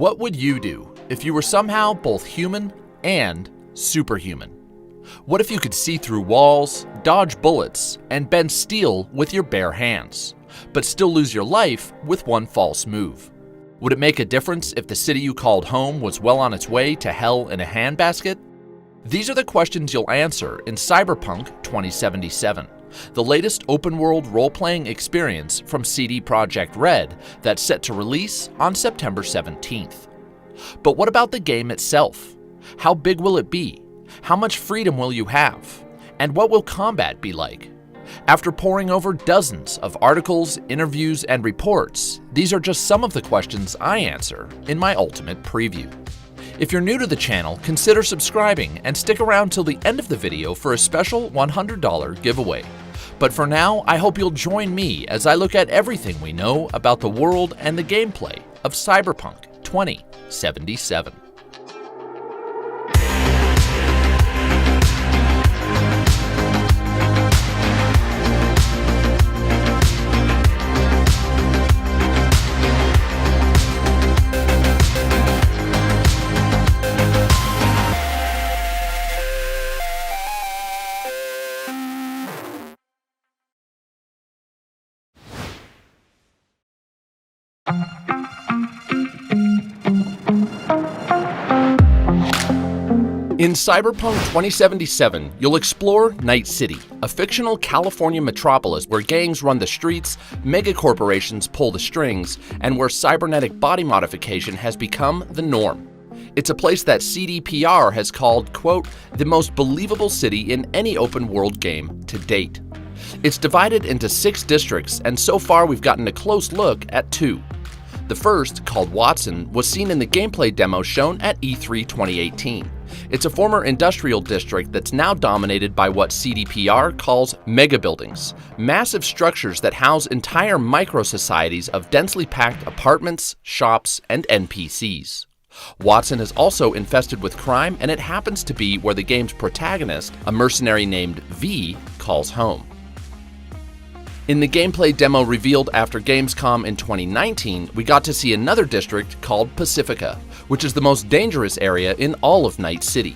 What would you do if you were somehow both human and superhuman? What if you could see through walls, dodge bullets, and bend steel with your bare hands, but still lose your life with one false move? Would it make a difference if the city you called home was well on its way to hell in a handbasket? These are the questions you'll answer in Cyberpunk 2077, the latest open-world role-playing experience from CD Projekt Red that's set to release on September 17th. But what about the game itself? How big will it be? How much freedom will you have? And what will combat be like? After poring over dozens of articles, interviews, and reports, these are just some of the questions I answer in my ultimate preview. If you're new to the channel, consider subscribing and stick around till the end of the video for a special $100 giveaway. But for now, I hope you'll join me as I look at everything we know about the world and the gameplay of Cyberpunk 2077. In Cyberpunk 2077, you'll explore Night City, a fictional California metropolis where gangs run the streets, megacorporations pull the strings, and where cybernetic body modification has become the norm. It's a place that CDPR has called, quote, the most believable city in any open-world game to date. It's divided into 6 districts, and so far we've gotten a close look at 2. The first, called Watson, was seen in the gameplay demo shown at E3 2018. It's a former industrial district that's now dominated by what CDPR calls megabuildings, massive structures that house entire micro-societies of densely packed apartments, shops, and NPCs. Watson is also infested with crime, and it happens to be where the game's protagonist, a mercenary named V, calls home. In the gameplay demo revealed after Gamescom in 2019, we got to see another district called Pacifica, which is the most dangerous area in all of Night City.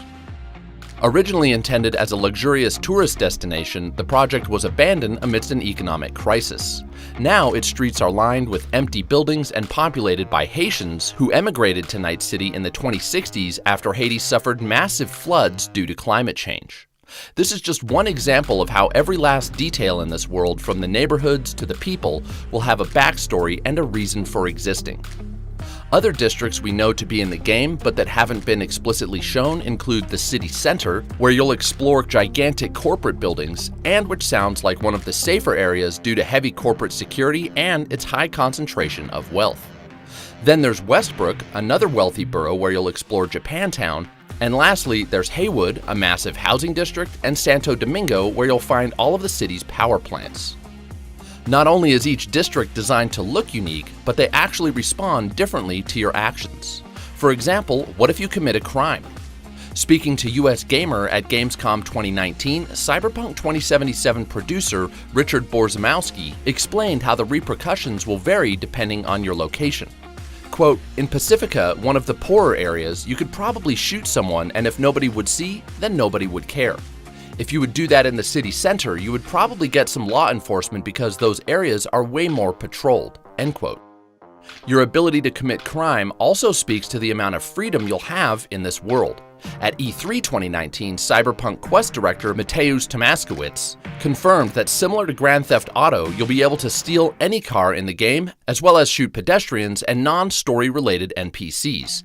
Originally intended as a luxurious tourist destination, the project was abandoned amidst an economic crisis. Now its streets are lined with empty buildings and populated by Haitians who emigrated to Night City in the 2060s after Haiti suffered massive floods due to climate change. This is just one example of how every last detail in this world, from the neighborhoods to the people, will have a backstory and a reason for existing. Other districts we know to be in the game but that haven't been explicitly shown include the city center, where you'll explore gigantic corporate buildings, and which sounds like one of the safer areas due to heavy corporate security and its high concentration of wealth. Then there's Westbrook, another wealthy borough where you'll explore Japantown. And lastly, there's Haywood, a massive housing district, and Santo Domingo, where you'll find all of the city's power plants. Not only is each district designed to look unique, but they actually respond differently to your actions. For example, what if you commit a crime? Speaking to US Gamer at Gamescom 2019, Cyberpunk 2077 producer Richard Borzymowski explained how the repercussions will vary depending on your location. Quote, in Pacifica, one of the poorer areas, you could probably shoot someone, and if nobody would see, then nobody would care. If you would do that in the city center, you would probably get some law enforcement because those areas are way more patrolled, end quote. Your ability to commit crime also speaks to the amount of freedom you'll have in this world. At E3 2019, Cyberpunk Quest director Mateusz Tomaszkiewicz confirmed that similar to Grand Theft Auto, you'll be able to steal any car in the game, as well as shoot pedestrians and non-story related NPCs.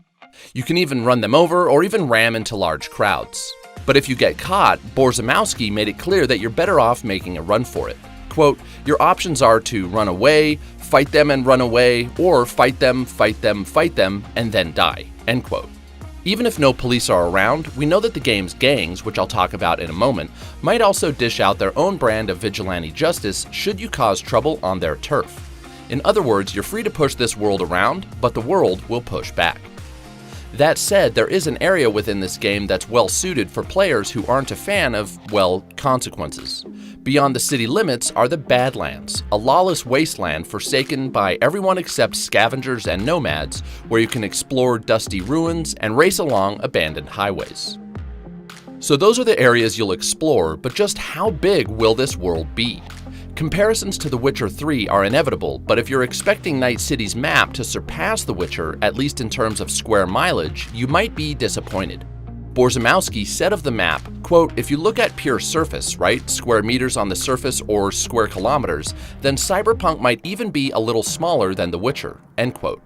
You can even run them over or even ram into large crowds. But if you get caught, Borzymowski made it clear that you're better off making a run for it. Quote, your options are to run away, fight them and run away, or fight them, and then die, end quote. Even if no police are around, we know that the game's gangs, which I'll talk about in a moment, might also dish out their own brand of vigilante justice should you cause trouble on their turf. In other words, you're free to push this world around, but the world will push back. That said, there is an area within this game that's well suited for players who aren't a fan of, well, consequences. Beyond the city limits are the Badlands, a lawless wasteland forsaken by everyone except scavengers and nomads, where you can explore dusty ruins and race along abandoned highways. So those are the areas you'll explore, but just how big will this world be? Comparisons to The Witcher 3 are inevitable, but if you're expecting Night City's map to surpass The Witcher, at least in terms of square mileage, you might be disappointed. Borzymowski said of the map, quote, "If you look at pure surface, right, square meters on the surface or square kilometers, then Cyberpunk might even be a little smaller than The Witcher," end quote.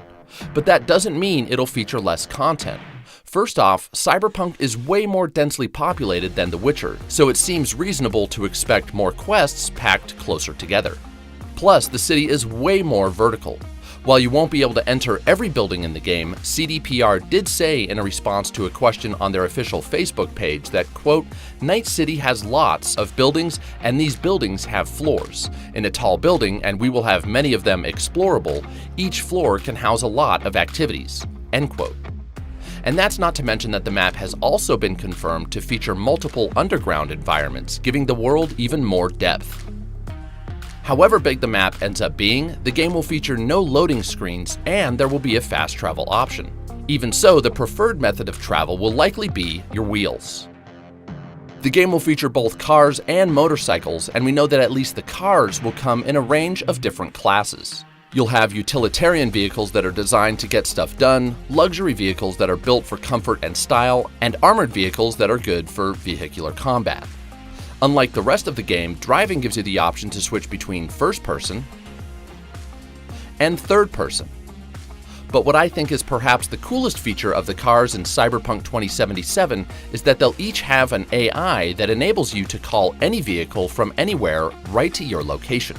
But that doesn't mean it'll feature less content. First off, Cyberpunk is way more densely populated than The Witcher, so it seems reasonable to expect more quests packed closer together. Plus, the city is way more vertical. While you won't be able to enter every building in the game, CDPR did say in a response to a question on their official Facebook page that, quote, "Night City has lots of buildings and these buildings have floors. In a tall building, and we will have many of them explorable, each floor can house a lot of activities," end quote. And that's not to mention that the map has also been confirmed to feature multiple underground environments, giving the world even more depth. However big the map ends up being, the game will feature no loading screens and there will be a fast travel option. Even so, the preferred method of travel will likely be your wheels. The game will feature both cars and motorcycles, and we know that at least the cars will come in a range of different classes. You'll have utilitarian vehicles that are designed to get stuff done, luxury vehicles that are built for comfort and style, and armored vehicles that are good for vehicular combat. Unlike the rest of the game, driving gives you the option to switch between first person and third person. But what I think is perhaps the coolest feature of the cars in Cyberpunk 2077 is that they'll each have an AI that enables you to call any vehicle from anywhere right to your location.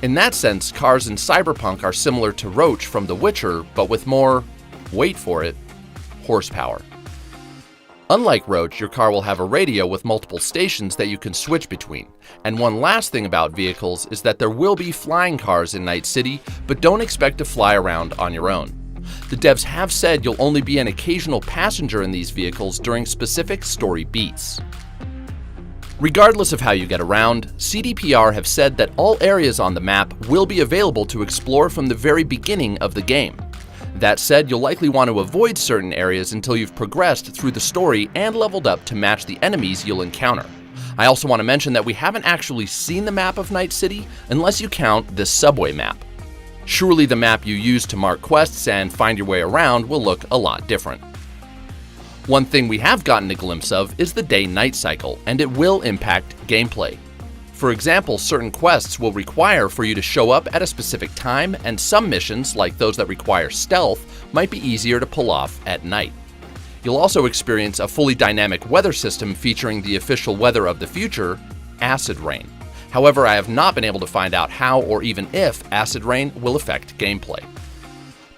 In that sense, cars in Cyberpunk are similar to Roach from The Witcher, but with more, wait for it, horsepower. Unlike Roach, your car will have a radio with multiple stations that you can switch between. And one last thing about vehicles is that there will be flying cars in Night City, but don't expect to fly around on your own. The devs have said you'll only be an occasional passenger in these vehicles during specific story beats. Regardless of how you get around, CDPR have said that all areas on the map will be available to explore from the very beginning of the game. That said, you'll likely want to avoid certain areas until you've progressed through the story and leveled up to match the enemies you'll encounter. I also want to mention that we haven't actually seen the map of Night City unless you count this subway map. Surely the map you use to mark quests and find your way around will look a lot different. One thing we have gotten a glimpse of is the day-night cycle, and it will impact gameplay. For example, certain quests will require for you to show up at a specific time, and some missions, like those that require stealth, might be easier to pull off at night. You'll also experience a fully dynamic weather system featuring the official weather of the future, acid rain. However, I have not been able to find out how or even if acid rain will affect gameplay.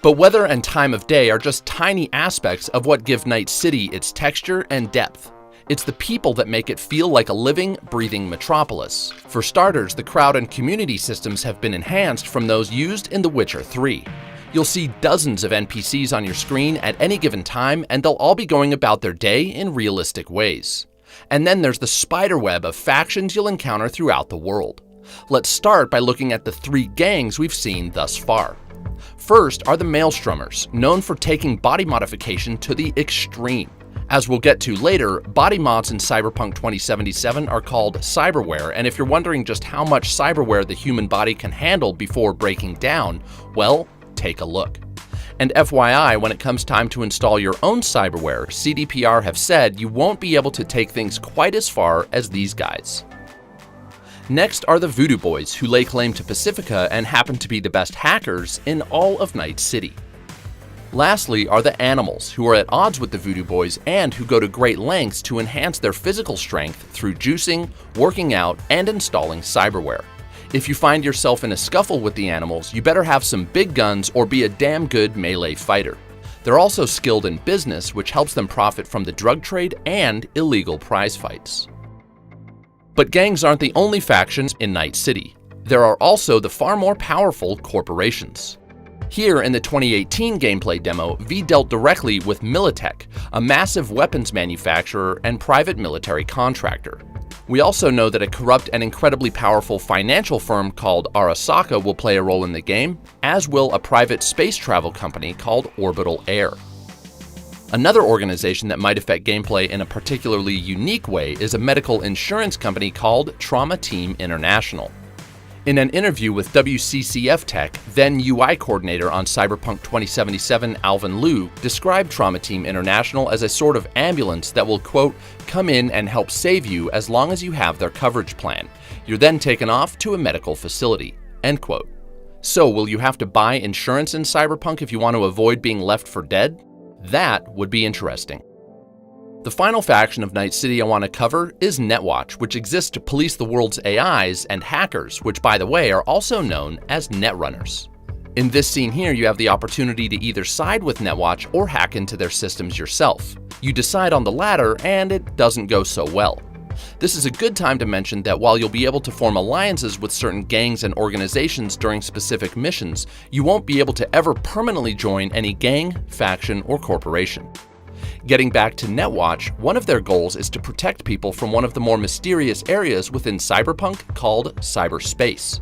But weather and time of day are just tiny aspects of what give Night City its texture and depth. It's the people that make it feel like a living, breathing metropolis. For starters, the crowd and community systems have been enhanced from those used in The Witcher 3. You'll see dozens of NPCs on your screen at any given time, and they'll all be going about their day in realistic ways. And then there's the spiderweb of factions you'll encounter throughout the world. Let's start by looking at the 3 gangs we've seen thus far. First are the Maelstromers, known for taking body modification to the extreme. As we'll get to later, body mods in Cyberpunk 2077 are called cyberware, and if you're wondering just how much cyberware the human body can handle before breaking down, well, take a look. And FYI, when it comes time to install your own cyberware, CDPR have said you won't be able to take things quite as far as these guys. Next are the Voodoo Boys, who lay claim to Pacifica and happen to be the best hackers in all of Night City. Lastly are the Animals, who are at odds with the Voodoo Boys and who go to great lengths to enhance their physical strength through juicing, working out, and installing cyberware. If you find yourself in a scuffle with the Animals, you better have some big guns or be a damn good melee fighter. They're also skilled in business, which helps them profit from the drug trade and illegal prize fights. But gangs aren't the only factions in Night City. There are also the far more powerful corporations. Here in the 2018 gameplay demo, V dealt directly with Militech, a massive weapons manufacturer and private military contractor. We also know that a corrupt and incredibly powerful financial firm called Arasaka will play a role in the game, as will a private space travel company called Orbital Air. Another organization that might affect gameplay in a particularly unique way is a medical insurance company called Trauma Team International. In an interview with WCCF Tech, then UI coordinator on Cyberpunk 2077 Alvin Liu described Trauma Team International as a sort of ambulance that will, quote, come in and help save you as long as you have their coverage plan. You're then taken off to a medical facility, end quote. So will you have to buy insurance in Cyberpunk if you want to avoid being left for dead? That would be interesting. The final faction of Night City I want to cover is Netwatch, which exists to police the world's AIs and hackers, which by the way are also known as Netrunners. In this scene here, you have the opportunity to either side with Netwatch or hack into their systems yourself. You decide on the latter and it doesn't go so well. This is a good time to mention that while you'll be able to form alliances with certain gangs and organizations during specific missions, you won't be able to ever permanently join any gang, faction, or corporation. Getting back to Netwatch, one of their goals is to protect people from one of the more mysterious areas within Cyberpunk called cyberspace.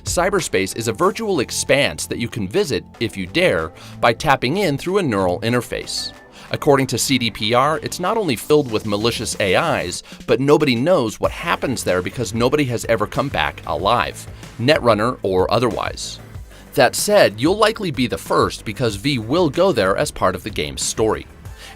Cyberspace is a virtual expanse that you can visit, if you dare, by tapping in through a neural interface. According to CDPR, it's not only filled with malicious AIs, but nobody knows what happens there because nobody has ever come back alive, Netrunner or otherwise. That said, you'll likely be the first because V will go there as part of the game's story.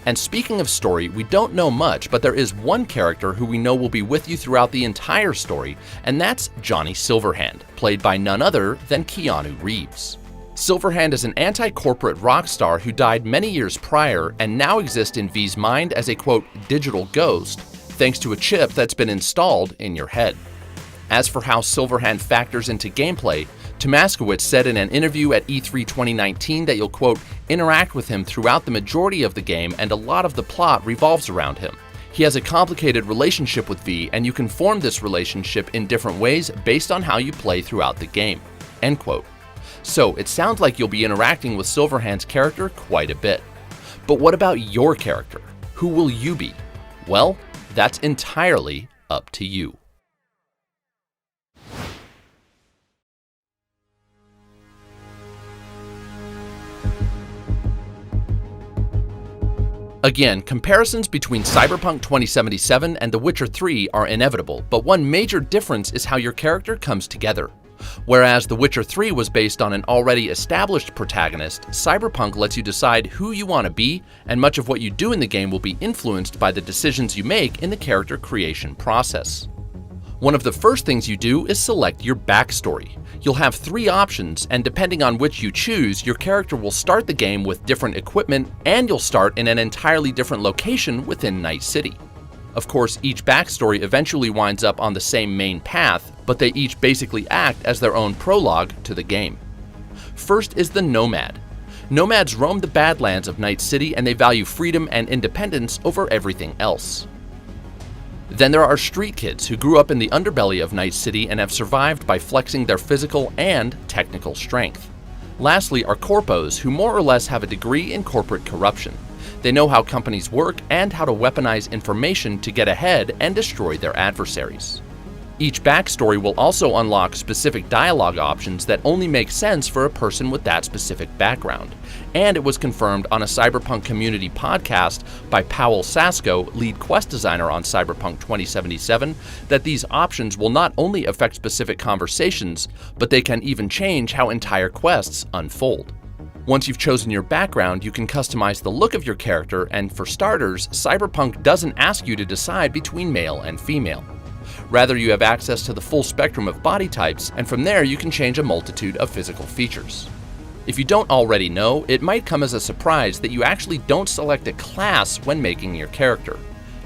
And speaking of story, we don't know much, but there is one character who we know will be with you throughout the entire story, and that's Johnny Silverhand, played by none other than Keanu Reeves. Silverhand is an anti-corporate rock star who died many years prior and now exists in V's mind as a, quote, digital ghost, thanks to a chip that's been installed in your head. As for how Silverhand factors into gameplay, Tomaskowitz said in an interview at E3 2019 that you'll, quote, interact with him throughout the majority of the game and a lot of the plot revolves around him. He has a complicated relationship with V and you can form this relationship in different ways based on how you play throughout the game, end quote. So it sounds like you'll be interacting with Silverhand's character quite a bit. But what about your character? Who will you be? Well, that's entirely up to you. Again, comparisons between Cyberpunk 2077 and The Witcher 3 are inevitable, but one major difference is how your character comes together. Whereas The Witcher 3 was based on an already established protagonist, Cyberpunk lets you decide who you want to be, and much of what you do in the game will be influenced by the decisions you make in the character creation process. One of the first things you do is select your backstory. You'll have 3 options, and depending on which you choose, your character will start the game with different equipment, and you'll start in an entirely different location within Night City. Of course, each backstory eventually winds up on the same main path, but they each basically act as their own prologue to the game. First is the Nomad. Nomads roam the Badlands of Night City and they value freedom and independence over everything else. Then there are street kids who grew up in the underbelly of Night City and have survived by flexing their physical and technical strength. Lastly are corpos who more or less have a degree in corporate corruption. They know how companies work and how to weaponize information to get ahead and destroy their adversaries. Each backstory will also unlock specific dialogue options that only make sense for a person with that specific background. And it was confirmed on a Cyberpunk community podcast by Powell Sasko, lead quest designer on Cyberpunk 2077, that these options will not only affect specific conversations, but they can even change how entire quests unfold. Once you've chosen your background, you can customize the look of your character, and for starters, Cyberpunk doesn't ask you to decide between male and female. Rather, you have access to the full spectrum of body types, and from there you can change a multitude of physical features. If you don't already know, it might come as a surprise that you actually don't select a class when making your character.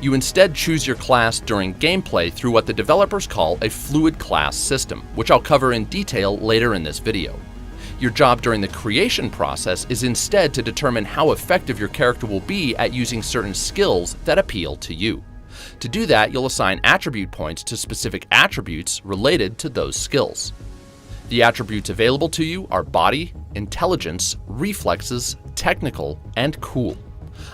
You instead choose your class during gameplay through what the developers call a fluid class system, which I'll cover in detail later in this video. Your job during the creation process is instead to determine how effective your character will be at using certain skills that appeal to you. To do that, you'll assign attribute points to specific attributes related to those skills. The attributes available to you are body, intelligence, reflexes, technical, and cool.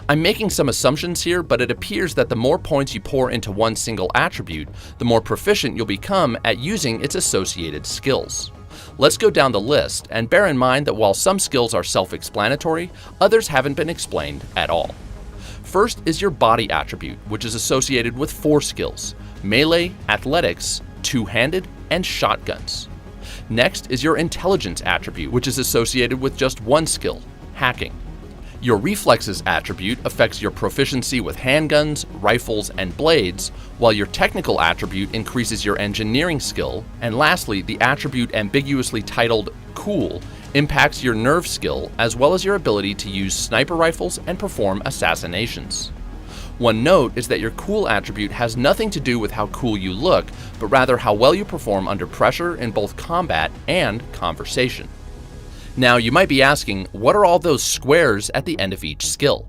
I'm making some assumptions here, but it appears that the more points you pour into one single attribute, the more proficient you'll become at using its associated skills. Let's go down the list, and bear in mind that while some skills are self-explanatory, others haven't been explained at all. First is your body attribute, which is associated with 4 skills: melee, athletics, two-handed, and shotguns. Next is your intelligence attribute, which is associated with just 1 skill: hacking. Your reflexes attribute affects your proficiency with handguns, rifles, and blades, while your technical attribute increases your engineering skill, and lastly, the attribute ambiguously titled cool impacts your nerve skill as well as your ability to use sniper rifles and perform assassinations. One note is that your cool attribute has nothing to do with how cool you look, but rather how well you perform under pressure in both combat and conversation. Now, you might be asking, what are all those squares at the end of each skill?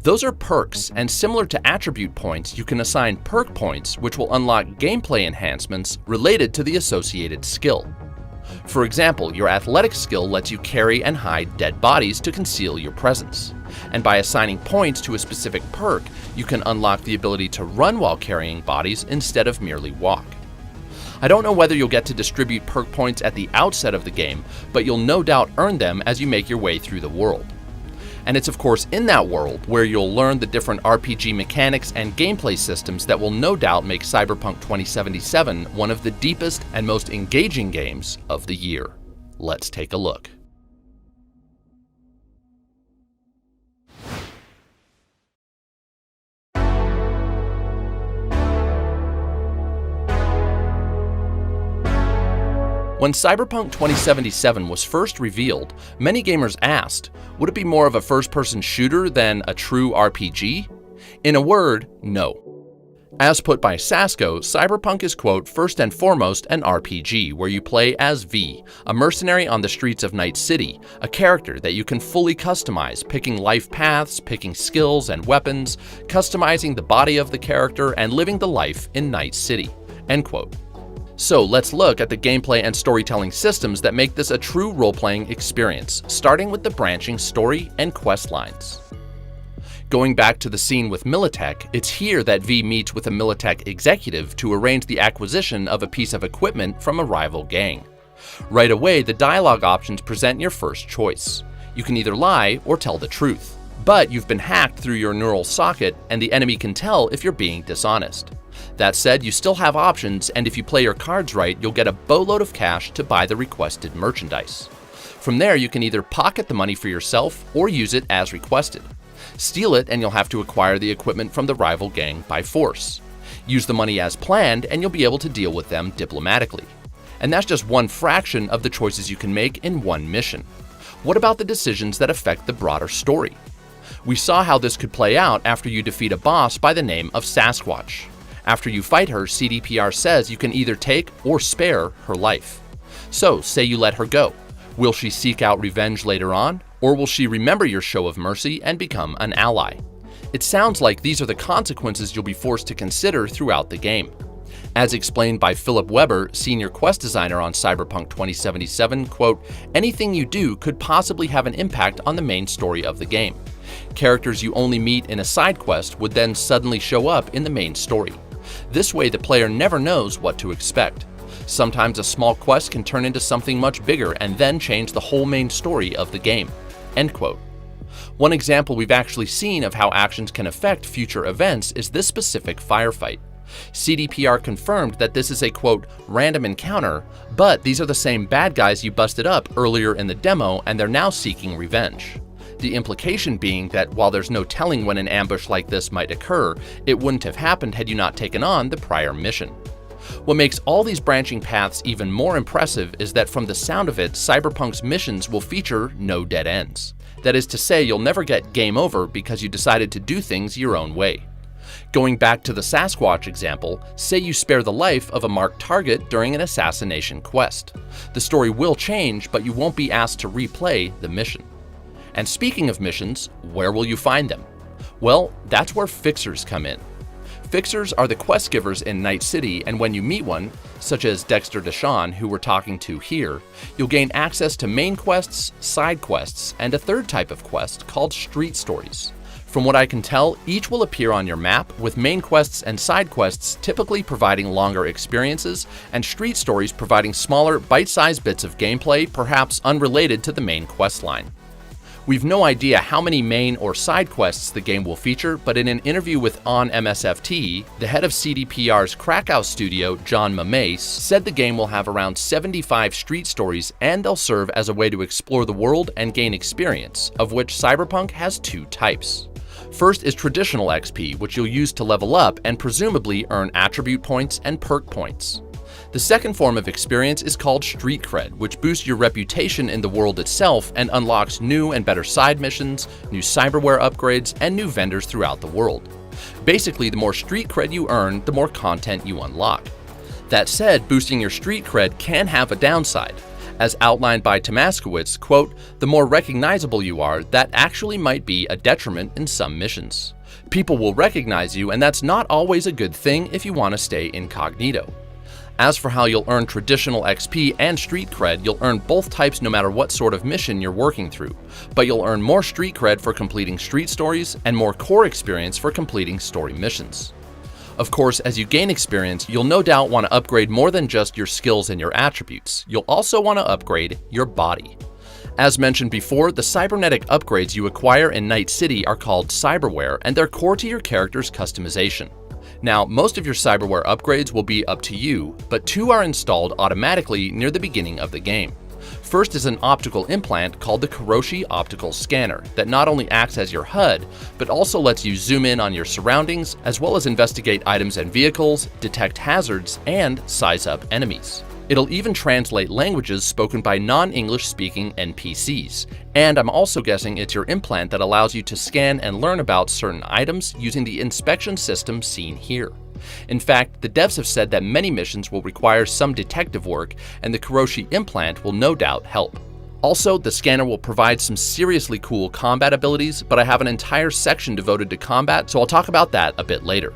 Those are perks, and similar to attribute points, you can assign perk points which will unlock gameplay enhancements related to the associated skill. For example, your athletics skill lets you carry and hide dead bodies to conceal your presence. And by assigning points to a specific perk, you can unlock the ability to run while carrying bodies instead of merely walk. I don't know whether you'll get to distribute perk points at the outset of the game, but you'll no doubt earn them as you make your way through the world. And it's of course in that world where you'll learn the different RPG mechanics and gameplay systems that will no doubt make Cyberpunk 2077 one of the deepest and most engaging games of the year. Let's take a look. When Cyberpunk 2077 was first revealed, many gamers asked, would it be more of a first-person shooter than a true RPG? In a word, no. As put by Sasko, Cyberpunk is, quote, first and foremost an RPG where you play as V, a mercenary on the streets of Night City, a character that you can fully customize, picking life paths, picking skills and weapons, customizing the body of the character, and living the life in Night City, end quote. So let's look at the gameplay and storytelling systems that make this a true role-playing experience, starting with the branching story and quest lines. Going back to the scene with Militech, it's here that V meets with a Militech executive to arrange the acquisition of a piece of equipment from a rival gang. Right away, the dialogue options present your first choice. You can either lie or tell the truth. But you've been hacked through your neural socket, and the enemy can tell if you're being dishonest. That said, you still have options, and if you play your cards right, you'll get a boatload of cash to buy the requested merchandise. From there, you can either pocket the money for yourself or use it as requested. Steal it, and you'll have to acquire the equipment from the rival gang by force. Use the money as planned, and you'll be able to deal with them diplomatically. And that's just one fraction of the choices you can make in one mission. What about the decisions that affect the broader story? We saw how this could play out after you defeat a boss by the name of Sasquatch. After you fight her, CDPR says you can either take or spare her life. So, say you let her go. Will she seek out revenge later on, or will she remember your show of mercy and become an ally? It sounds like these are the consequences you'll be forced to consider throughout the game. As explained by Philip Weber, senior quest designer on Cyberpunk 2077, quote, anything you do could possibly have an impact on the main story of the game. Characters you only meet in a side quest would then suddenly show up in the main story. This way, the player never knows what to expect. Sometimes a small quest can turn into something much bigger and then change the whole main story of the game. End quote. One example we've actually seen of how actions can affect future events is this specific firefight. CDPR confirmed that this is a, quote, random encounter, but these are the same bad guys you busted up earlier in the demo, and they're now seeking revenge. The implication being that while there's no telling when an ambush like this might occur, it wouldn't have happened had you not taken on the prior mission. What makes all these branching paths even more impressive is that from the sound of it, Cyberpunk's missions will feature no dead ends. That is to say, you'll never get game over because you decided to do things your own way. Going back to the Sasquatch example, say you spare the life of a marked target during an assassination quest. The story will change, but you won't be asked to replay the mission. And speaking of missions, where will you find them? Well, that's where fixers come in. Fixers are the quest givers in Night City, and when you meet one, such as Dexter Deshawn, who we're talking to here, you'll gain access to main quests, side quests, and a third type of quest called street stories. From what I can tell, each will appear on your map, with main quests and side quests typically providing longer experiences, and street stories providing smaller, bite-sized bits of gameplay, perhaps unrelated to the main quest line. We've no idea how many main or side quests the game will feature, but in an interview with On MSFT, the head of CDPR's Krakow studio, John Mames, said the game will have around 75 street stories and they'll serve as a way to explore the world and gain experience, of which Cyberpunk has two types. First is traditional XP, which you'll use to level up and presumably earn attribute points and perk points. The second form of experience is called Street Cred, which boosts your reputation in the world itself and unlocks new and better side missions, new cyberware upgrades, and new vendors throughout the world. Basically, the more Street Cred you earn, the more content you unlock. That said, boosting your Street Cred can have a downside. As outlined by Tomaskowitz, quote, "The more recognizable you are, that actually might be a detriment in some missions. People will recognize you, and that's not always a good thing if you want to stay incognito." As for how you'll earn traditional XP and Street Cred, you'll earn both types no matter what sort of mission you're working through, but you'll earn more Street Cred for completing street stories and more core experience for completing story missions. Of course, as you gain experience, you'll no doubt want to upgrade more than just your skills and your attributes. You'll also want to upgrade your body. As mentioned before, the cybernetic upgrades you acquire in Night City are called cyberware, and they're core to your character's customization. Now, most of your cyberware upgrades will be up to you, but two are installed automatically near the beginning of the game. First is an optical implant called the Kiroshi Optical Scanner that not only acts as your HUD, but also lets you zoom in on your surroundings, as well as investigate items and vehicles, detect hazards, and size up enemies. It'll even translate languages spoken by non-English speaking NPCs. And I'm also guessing it's your implant that allows you to scan and learn about certain items using the inspection system seen here. In fact, the devs have said that many missions will require some detective work, and the Kiroshi implant will no doubt help. Also, the scanner will provide some seriously cool combat abilities, but I have an entire section devoted to combat, so I'll talk about that a bit later.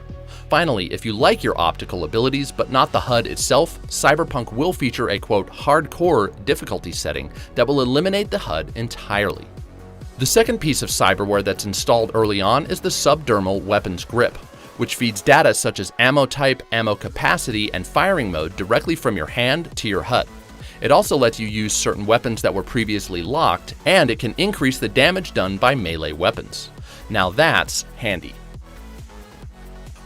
Finally, if you like your optical abilities but not the HUD itself, Cyberpunk will feature a quote hardcore difficulty setting that will eliminate the HUD entirely. The second piece of cyberware that's installed early on is the subdermal weapons grip, which feeds data such as ammo type, ammo capacity, and firing mode directly from your hand to your HUD. It also lets you use certain weapons that were previously locked, and it can increase the damage done by melee weapons. Now that's handy.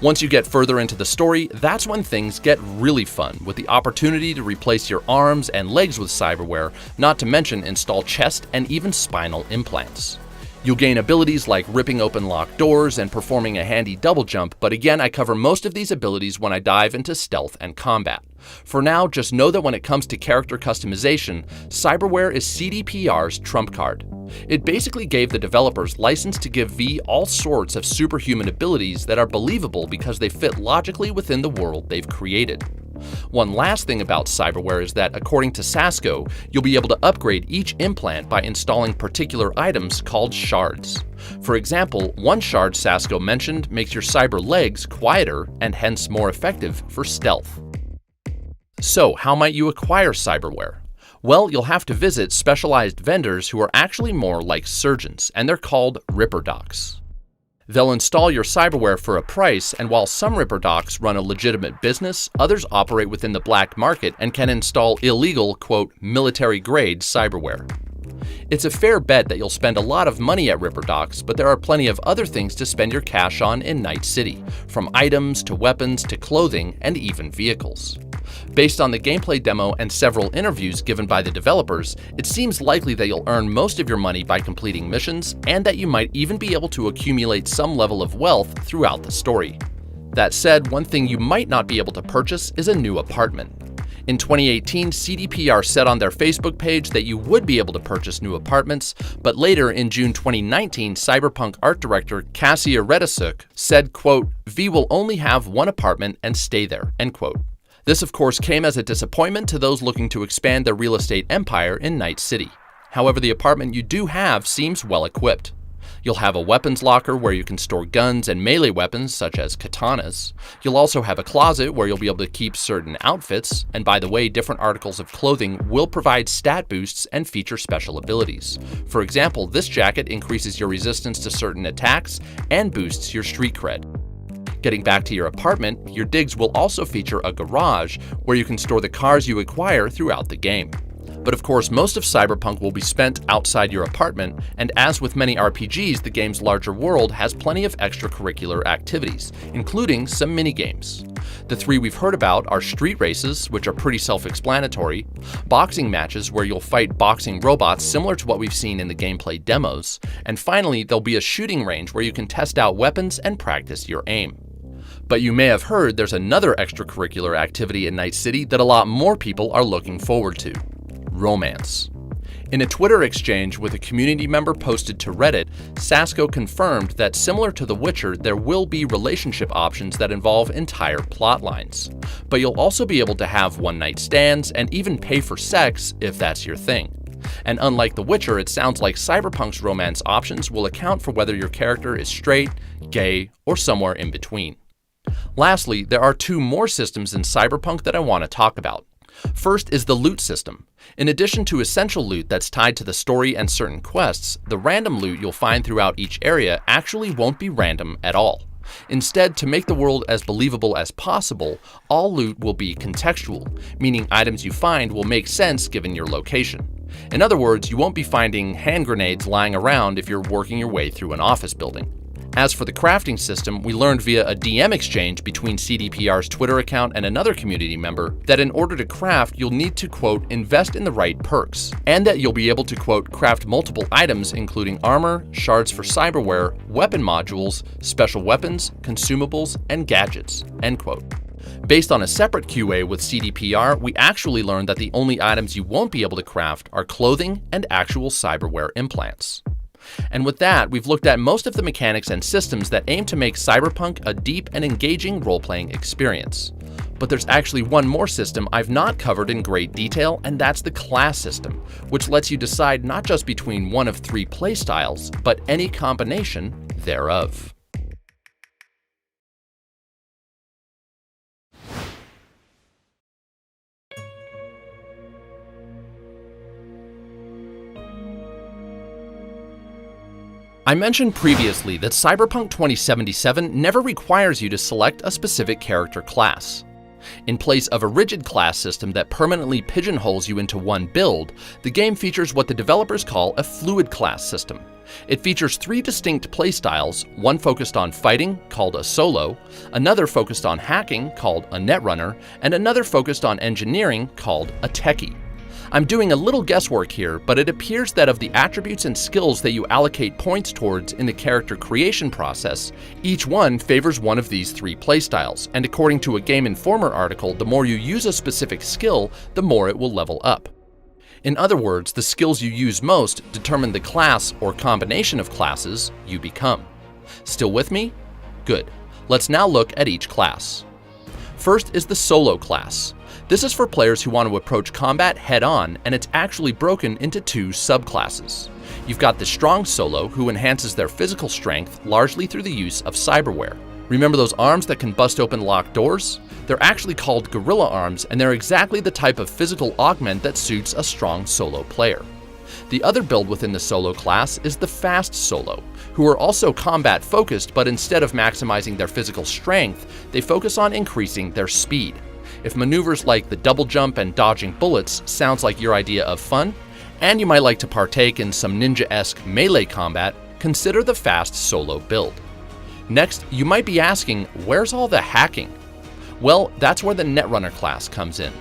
Once you get further into the story, that's when things get really fun, with the opportunity to replace your arms and legs with cyberware, not to mention install chest and even spinal implants. You'll gain abilities like ripping open locked doors and performing a handy double jump, but again, I cover most of these abilities when I dive into stealth and combat. For now, just know that when it comes to character customization, cyberware is CDPR's trump card. It basically gave the developers license to give V all sorts of superhuman abilities that are believable because they fit logically within the world they've created. One last thing about cyberware is that, according to Sasko, you'll be able to upgrade each implant by installing particular items called shards. For example, one shard Sasko mentioned makes your cyber legs quieter and hence more effective for stealth. So, how might you acquire cyberware? Well, you'll have to visit specialized vendors who are actually more like surgeons, and they're called Ripper Docs. They'll install your cyberware for a price, and while some Ripper Docs run a legitimate business, others operate within the black market and can install illegal, quote, military-grade cyberware. It's a fair bet that you'll spend a lot of money at Ripper Docs, but there are plenty of other things to spend your cash on in Night City, from items to weapons to clothing and even vehicles. Based on the gameplay demo and several interviews given by the developers, it seems likely that you'll earn most of your money by completing missions, and that you might even be able to accumulate some level of wealth throughout the story. That said, one thing you might not be able to purchase is a new apartment. In 2018, CDPR said on their Facebook page that you would be able to purchase new apartments, but later in June 2019, Cyberpunk art director Kasia Redasuk said, quote, "V will only have one apartment and stay there," end quote. This, of course, came as a disappointment to those looking to expand their real estate empire in Night City. However, the apartment you do have seems well equipped. You'll have a weapons locker where you can store guns and melee weapons such as katanas. You'll also have a closet where you'll be able to keep certain outfits, and by the way, different articles of clothing will provide stat boosts and feature special abilities. For example, this jacket increases your resistance to certain attacks and boosts your street cred. Getting back to your apartment, your digs will also feature a garage where you can store the cars you acquire throughout the game. But of course, most of Cyberpunk will be spent outside your apartment, and as with many RPGs, the game's larger world has plenty of extracurricular activities, including some minigames. The three we've heard about are street races, which are pretty self-explanatory, boxing matches where you'll fight boxing robots similar to what we've seen in the gameplay demos, and finally, there'll be a shooting range where you can test out weapons and practice your aim. But you may have heard there's another extracurricular activity in Night City that a lot more people are looking forward to: romance. In a Twitter exchange with a community member posted to Reddit, Sasko confirmed that similar to The Witcher, there will be relationship options that involve entire plot lines. But you'll also be able to have one-night stands and even pay for sex if that's your thing. And unlike The Witcher, it sounds like Cyberpunk's romance options will account for whether your character is straight, gay, or somewhere in between. Lastly, there are two more systems in Cyberpunk that I want to talk about. First is the loot system. In addition to essential loot that's tied to the story and certain quests, the random loot you'll find throughout each area actually won't be random at all. Instead, to make the world as believable as possible, all loot will be contextual, meaning items you find will make sense given your location. In other words, you won't be finding hand grenades lying around if you're working your way through an office building. As for the crafting system, we learned via a DM exchange between CDPR's Twitter account and another community member that in order to craft, you'll need to, quote, invest in the right perks, and that you'll be able to, quote, craft multiple items including armor, shards for cyberware, weapon modules, special weapons, consumables, and gadgets, end quote. Based on a separate QA with CDPR, we actually learned that the only items you won't be able to craft are clothing and actual cyberware implants. And with that, we've looked at most of the mechanics and systems that aim to make Cyberpunk a deep and engaging role-playing experience. But there's actually one more system I've not covered in great detail, and that's the class system, which lets you decide not just between one of three playstyles, but any combination thereof. I mentioned previously that Cyberpunk 2077 never requires you to select a specific character class. In place of a rigid class system that permanently pigeonholes you into one build, the game features what the developers call a fluid class system. It features three distinct playstyles, one focused on fighting, called a solo, another focused on hacking, called a netrunner, and another focused on engineering, called a techie. I'm doing a little guesswork here, but it appears that of the attributes and skills that you allocate points towards in the character creation process, each one favors one of these three playstyles, and according to a Game Informer article, the more you use a specific skill, the more it will level up. In other words, the skills you use most determine the class or combination of classes you become. Still with me? Good. Let's now look at each class. First is the solo class. This is for players who want to approach combat head-on, and it's actually broken into two subclasses. You've got the strong solo, who enhances their physical strength largely through the use of cyberware. Remember those arms that can bust open locked doors? They're actually called gorilla arms, and they're exactly the type of physical augment that suits a strong solo player. The other build within the solo class is the fast solo, who are also combat focused, but instead of maximizing their physical strength, they focus on increasing their speed. If maneuvers like the double jump and dodging bullets sounds like your idea of fun, and you might like to partake in some ninja-esque melee combat, consider the fast solo build. Next, you might be asking, where's all the hacking? Well, that's where the Netrunner class comes in.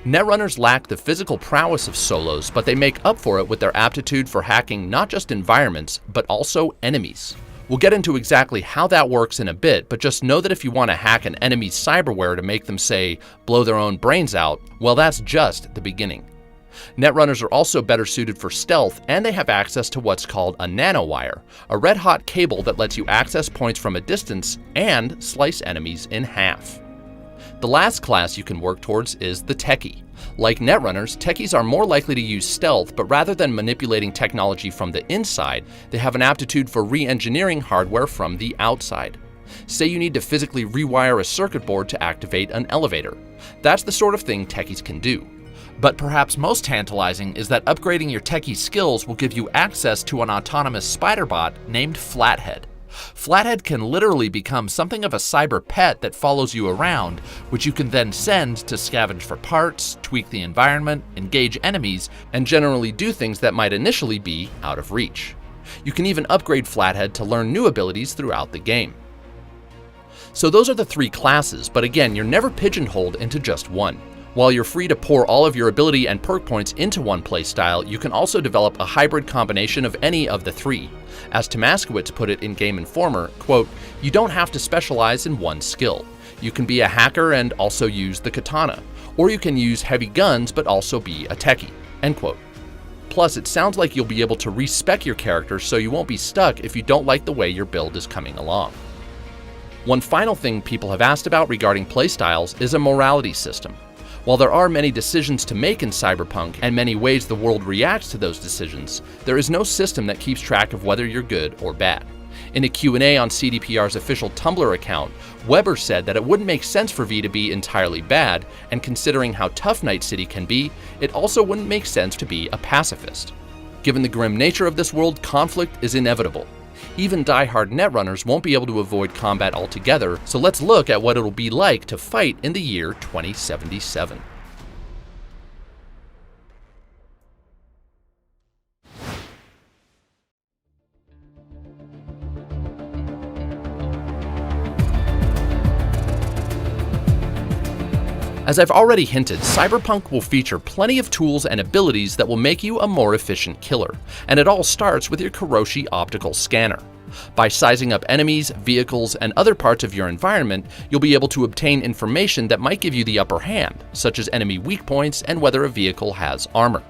Netrunners lack the physical prowess of solos, but they make up for it with their aptitude for hacking not just environments, but also enemies. We'll get into exactly how that works in a bit, but just know that if you want to hack an enemy's cyberware to make them, say, blow their own brains out, well, that's just the beginning. Netrunners are also better suited for stealth, and they have access to what's called a nanowire, a red-hot cable that lets you access points from a distance and slice enemies in half. The last class you can work towards is the techie. Like netrunners, techies are more likely to use stealth, but rather than manipulating technology from the inside, they have an aptitude for re-engineering hardware from the outside. Say you need to physically rewire a circuit board to activate an elevator. That's the sort of thing techies can do. But perhaps most tantalizing is that upgrading your techie skills will give you access to an autonomous spider bot named Flathead. Flathead can literally become something of a cyber pet that follows you around, which you can then send to scavenge for parts, tweak the environment, engage enemies, and generally do things that might initially be out of reach. You can even upgrade Flathead to learn new abilities throughout the game. So those are the three classes, but again, you're never pigeonholed into just one. While you're free to pour all of your ability and perk points into one playstyle, you can also develop a hybrid combination of any of the three. As Tomaskowitz put it in Game Informer, quote, "You don't have to specialize in one skill. You can be a hacker and also use the katana, or you can use heavy guns but also be a techie," end quote. Plus, it sounds like you'll be able to respec your character so you won't be stuck if you don't like the way your build is coming along. One final thing people have asked about regarding playstyles is a morality system. While there are many decisions to make in Cyberpunk and many ways the world reacts to those decisions, there is no system that keeps track of whether you're good or bad. In a Q&A on CDPR's official Tumblr account, Weber said that it wouldn't make sense for V to be entirely bad, and considering how tough Night City can be, it also wouldn't make sense to be a pacifist. Given the grim nature of this world, conflict is inevitable. Even die-hard netrunners won't be able to avoid combat altogether, so let's look at what it'll be like to fight in the year 2077. As I've already hinted, Cyberpunk will feature plenty of tools and abilities that will make you a more efficient killer, and it all starts with your Kiroshi optical scanner. By sizing up enemies, vehicles, and other parts of your environment, you'll be able to obtain information that might give you the upper hand, such as enemy weak points and whether a vehicle has armor.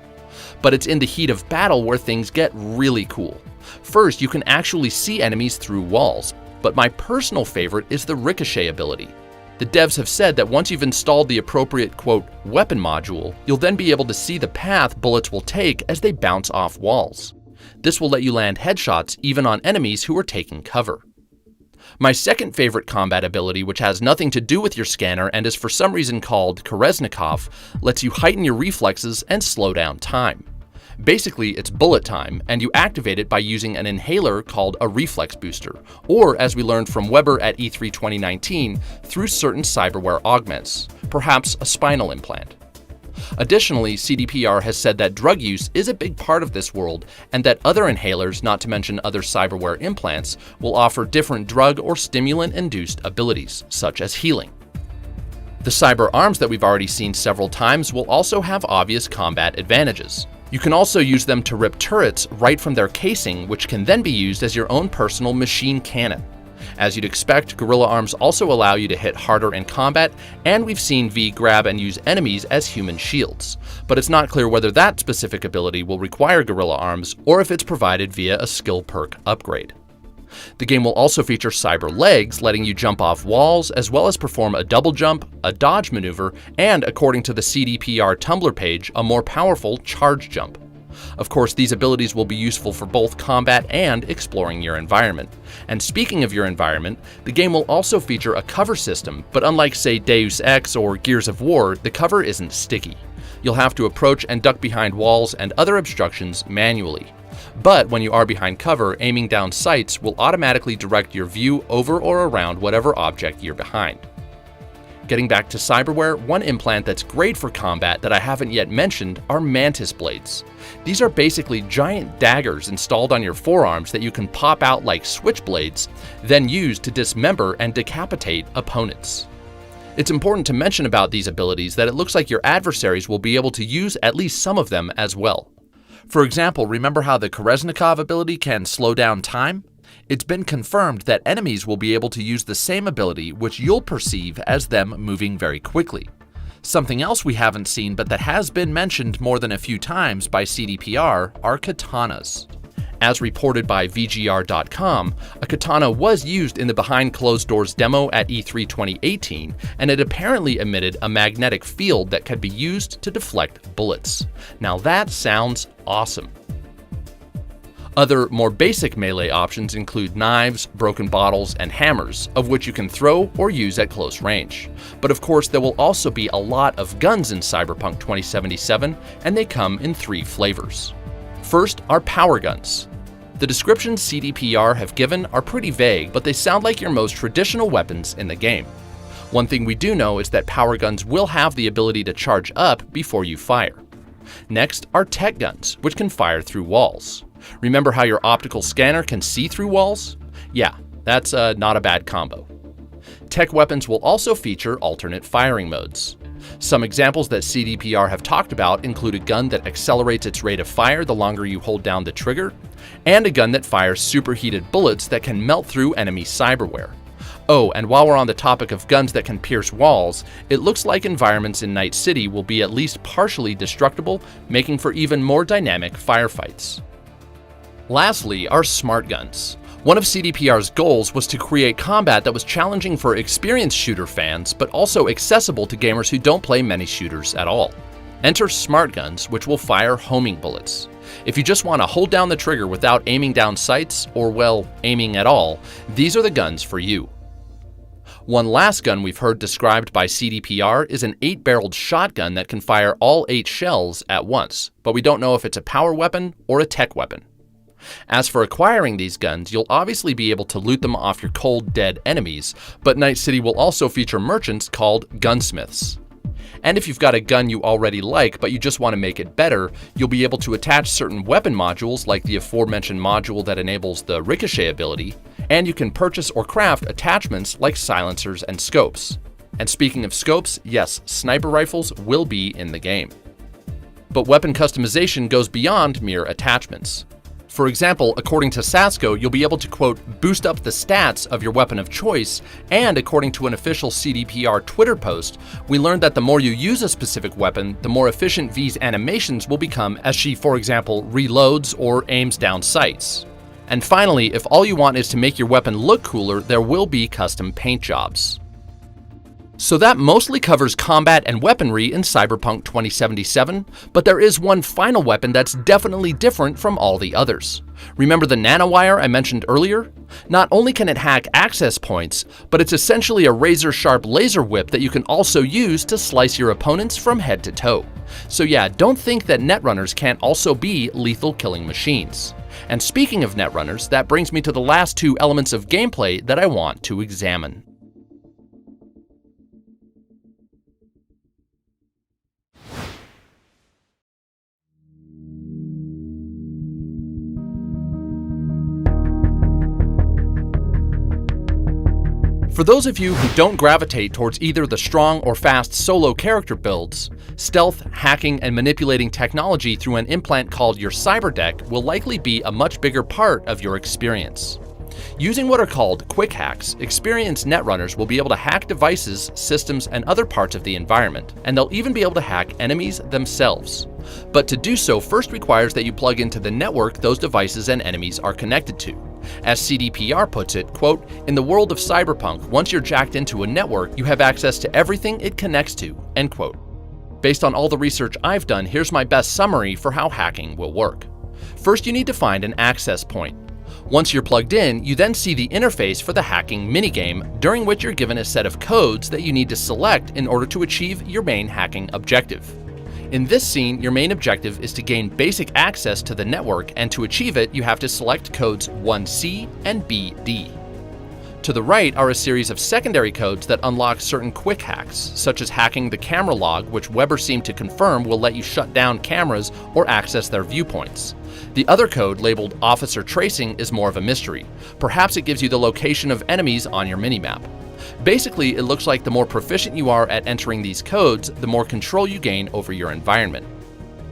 But it's in the heat of battle where things get really cool. First, you can actually see enemies through walls, but my personal favorite is the ricochet ability. The devs have said that once you've installed the appropriate, quote, weapon module, you'll then be able to see the path bullets will take as they bounce off walls. This will let you land headshots even on enemies who are taking cover. My second favorite combat ability, which has nothing to do with your scanner and is for some reason called Kereznikov, lets you heighten your reflexes and slow down time. Basically, it's bullet time, and you activate it by using an inhaler called a reflex booster, or as we learned from Weber at E3 2019, through certain cyberware augments, perhaps a spinal implant. Additionally, CDPR has said that drug use is a big part of this world, and that other inhalers, not to mention other cyberware implants, will offer different drug or stimulant-induced abilities, such as healing. The cyber arms that we've already seen several times will also have obvious combat advantages. You can also use them to rip turrets right from their casing, which can then be used as your own personal machine cannon. As you'd expect, Gorilla Arms also allow you to hit harder in combat, and we've seen V grab and use enemies as human shields. But it's not clear whether that specific ability will require Gorilla Arms, or if it's provided via a skill perk upgrade. The game will also feature cyber legs, letting you jump off walls, as well as perform a double jump, a dodge maneuver, and, according to the CDPR Tumblr page, a more powerful charge jump. Of course, these abilities will be useful for both combat and exploring your environment. And speaking of your environment, the game will also feature a cover system, but unlike, say, Deus Ex or Gears of War, the cover isn't sticky. You'll have to approach and duck behind walls and other obstructions manually. But when you are behind cover, aiming down sights will automatically direct your view over or around whatever object you're behind. Getting back to cyberware, one implant that's great for combat that I haven't yet mentioned are mantis blades. These are basically giant daggers installed on your forearms that you can pop out like switchblades, then use to dismember and decapitate opponents. It's important to mention about these abilities that it looks like your adversaries will be able to use at least some of them as well. For example, remember how the Kereznikov ability can slow down time? It's been confirmed that enemies will be able to use the same ability, which you'll perceive as them moving very quickly. Something else we haven't seen but that has been mentioned more than a few times by CDPR are katanas. As reported by VGR.com, a katana was used in the behind closed doors demo at E3 2018, and it apparently emitted a magnetic field that could be used to deflect bullets. Now that sounds awesome. Other, more basic melee options include knives, broken bottles, and hammers, of which you can throw or use at close range. But of course, there will also be a lot of guns in Cyberpunk 2077, and they come in 3 flavors. First are power guns. The descriptions CDPR have given are pretty vague, but they sound like your most traditional weapons in the game. One thing we do know is that power guns will have the ability to charge up before you fire. Next are tech guns, which can fire through walls. Remember how your optical scanner can see through walls? Yeah, that's not a bad combo. Tech weapons will also feature alternate firing modes. Some examples that CDPR have talked about include a gun that accelerates its rate of fire the longer you hold down the trigger, and a gun that fires superheated bullets that can melt through enemy cyberware. Oh, and while we're on the topic of guns that can pierce walls, it looks like environments in Night City will be at least partially destructible, making for even more dynamic firefights. Lastly are smart guns. One of CDPR's goals was to create combat that was challenging for experienced shooter fans, but also accessible to gamers who don't play many shooters at all. Enter smart guns, which will fire homing bullets. If you just want to hold down the trigger without aiming down sights, or well, aiming at all, these are the guns for you. One last gun we've heard described by CDPR is an 8-barreled shotgun that can fire all 8 shells at once, but we don't know if it's a power weapon or a tech weapon. As for acquiring these guns, you'll obviously be able to loot them off your cold, dead enemies, but Night City will also feature merchants called gunsmiths. And if you've got a gun you already like, but you just want to make it better, you'll be able to attach certain weapon modules like the aforementioned module that enables the ricochet ability, and you can purchase or craft attachments like silencers and scopes. And speaking of scopes, yes, sniper rifles will be in the game. But weapon customization goes beyond mere attachments. For example, according to Sasco, you'll be able to, quote, boost up the stats of your weapon of choice, and according to an official CDPR Twitter post, we learned that the more you use a specific weapon, the more efficient V's animations will become as she, for example, reloads or aims down sights. And finally, if all you want is to make your weapon look cooler, there will be custom paint jobs. So that mostly covers combat and weaponry in Cyberpunk 2077, but there is one final weapon that's definitely different from all the others. Remember the nanowire I mentioned earlier? Not only can it hack access points, but it's essentially a razor-sharp laser whip that you can also use to slice your opponents from head to toe. So yeah, don't think that netrunners can't also be lethal killing machines. And speaking of netrunners, that brings me to the last 2 elements of gameplay that I want to examine. For those of you who don't gravitate towards either the strong or fast solo character builds, stealth, hacking, and manipulating technology through an implant called your Cyberdeck will likely be a much bigger part of your experience. Using what are called quick hacks, experienced netrunners will be able to hack devices, systems, and other parts of the environment, and they'll even be able to hack enemies themselves. But to do so first requires that you plug into the network those devices and enemies are connected to. As CDPR puts it, quote, in the world of Cyberpunk, once you're jacked into a network, you have access to everything it connects to, end quote. Based on all the research I've done, here's my best summary for how hacking will work. First, you need to find an access point. Once you're plugged in, you then see the interface for the hacking minigame, during which you're given a set of codes that you need to select in order to achieve your main hacking objective. In this scene, your main objective is to gain basic access to the network, and to achieve it, you have to select codes 1C and BD. To the right are a series of secondary codes that unlock certain quick hacks, such as hacking the camera log, which Weber seemed to confirm will let you shut down cameras or access their viewpoints. The other code, labeled Officer Tracing, is more of a mystery. Perhaps it gives you the location of enemies on your minimap. Basically, it looks like the more proficient you are at entering these codes, the more control you gain over your environment.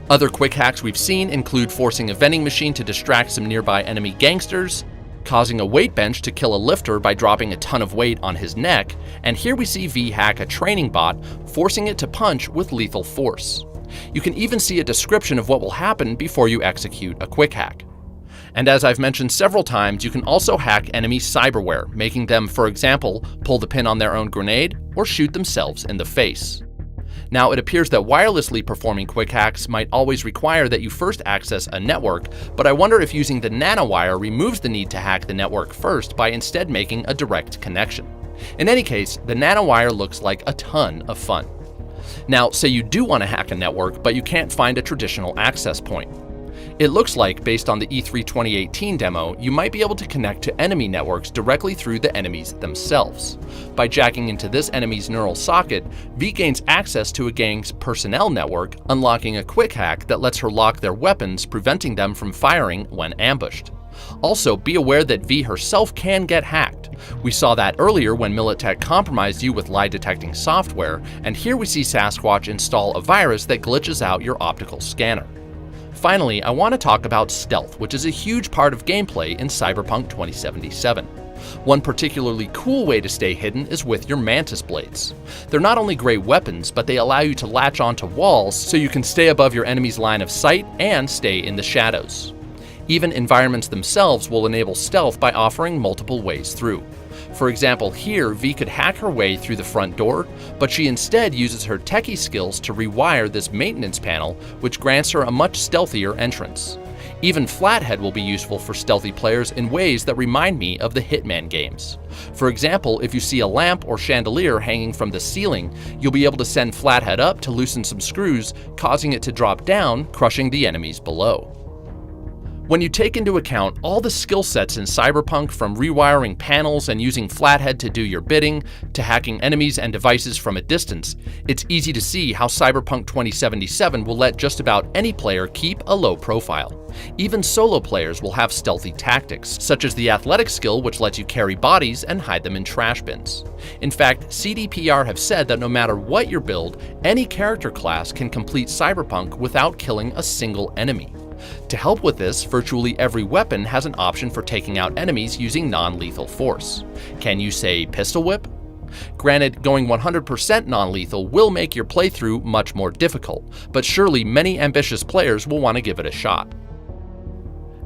Other quick hacks we've seen include forcing a vending machine to distract some nearby enemy gangsters, causing a weight bench to kill a lifter by dropping a ton of weight on his neck, and here we see V hack a training bot, forcing it to punch with lethal force. You can even see a description of what will happen before you execute a quick hack. And as I've mentioned several times, you can also hack enemy cyberware, making them, for example, pull the pin on their own grenade or shoot themselves in the face. Now, it appears that wirelessly performing quick hacks might always require that you first access a network, but I wonder if using the nanowire removes the need to hack the network first by instead making a direct connection. In any case, the nanowire looks like a ton of fun. Now, say you do want to hack a network, but you can't find a traditional access point. It looks like, based on the E3 2018 demo, you might be able to connect to enemy networks directly through the enemies themselves. By jacking into this enemy's neural socket, V gains access to a gang's personnel network, unlocking a quick hack that lets her lock their weapons, preventing them from firing when ambushed. Also, be aware that V herself can get hacked. We saw that earlier when Militech compromised you with lie-detecting software, and here we see Sasquatch install a virus that glitches out your optical scanner. Finally, I want to talk about stealth, which is a huge part of gameplay in Cyberpunk 2077. One particularly cool way to stay hidden is with your mantis blades. They're not only great weapons, but they allow you to latch onto walls so you can stay above your enemy's line of sight and stay in the shadows. Even environments themselves will enable stealth by offering multiple ways through. For example, here, V could hack her way through the front door, but she instead uses her techie skills to rewire this maintenance panel, which grants her a much stealthier entrance. Even Flathead will be useful for stealthy players in ways that remind me of the Hitman games. For example, if you see a lamp or chandelier hanging from the ceiling, you'll be able to send Flathead up to loosen some screws, causing it to drop down, crushing the enemies below. When you take into account all the skill sets in Cyberpunk, from rewiring panels and using Flathead to do your bidding, to hacking enemies and devices from a distance, it's easy to see how Cyberpunk 2077 will let just about any player keep a low profile. Even solo players will have stealthy tactics, such as the athletic skill which lets you carry bodies and hide them in trash bins. In fact, CDPR have said that no matter what your build, any character class can complete Cyberpunk without killing a single enemy. To help with this, virtually every weapon has an option for taking out enemies using non-lethal force. Can you say pistol whip? Granted, going 100% non-lethal will make your playthrough much more difficult, but surely many ambitious players will want to give it a shot.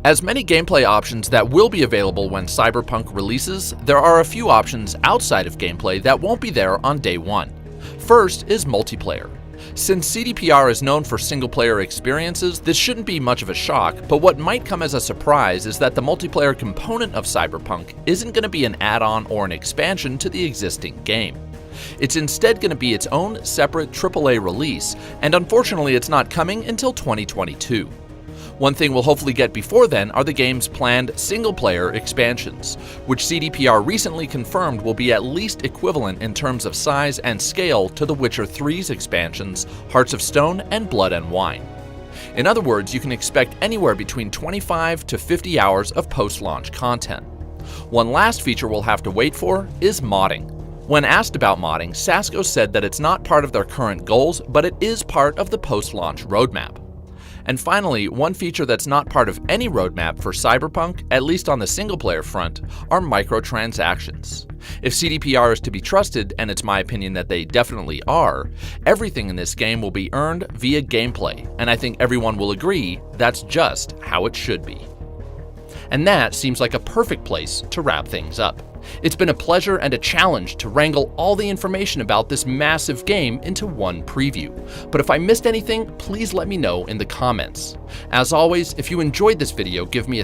As many gameplay options that will be available when Cyberpunk releases, there are a few options outside of gameplay that won't be there on day one. First is multiplayer. Since CDPR is known for single-player experiences, this shouldn't be much of a shock, but what might come as a surprise is that the multiplayer component of Cyberpunk isn't going to be an add-on or an expansion to the existing game. It's instead going to be its own separate AAA release, and unfortunately it's not coming until 2022. One thing we'll hopefully get before then are the game's planned single-player expansions, which CDPR recently confirmed will be at least equivalent in terms of size and scale to The Witcher 3's expansions, Hearts of Stone and Blood and Wine. In other words, you can expect anywhere between 25 to 50 hours of post-launch content. One last feature we'll have to wait for is modding. When asked about modding, Sasco said that it's not part of their current goals, but it is part of the post-launch roadmap. And finally, one feature that's not part of any roadmap for Cyberpunk, at least on the single-player front, are microtransactions. If CDPR is to be trusted, and it's my opinion that they definitely are, everything in this game will be earned via gameplay, and I think everyone will agree that's just how it should be. And that seems like a perfect place to wrap things up. It's been a pleasure and a challenge to wrangle all the information about this massive game into one preview. But if I missed anything, please let me know in the comments. As always, if you enjoyed this video, give me a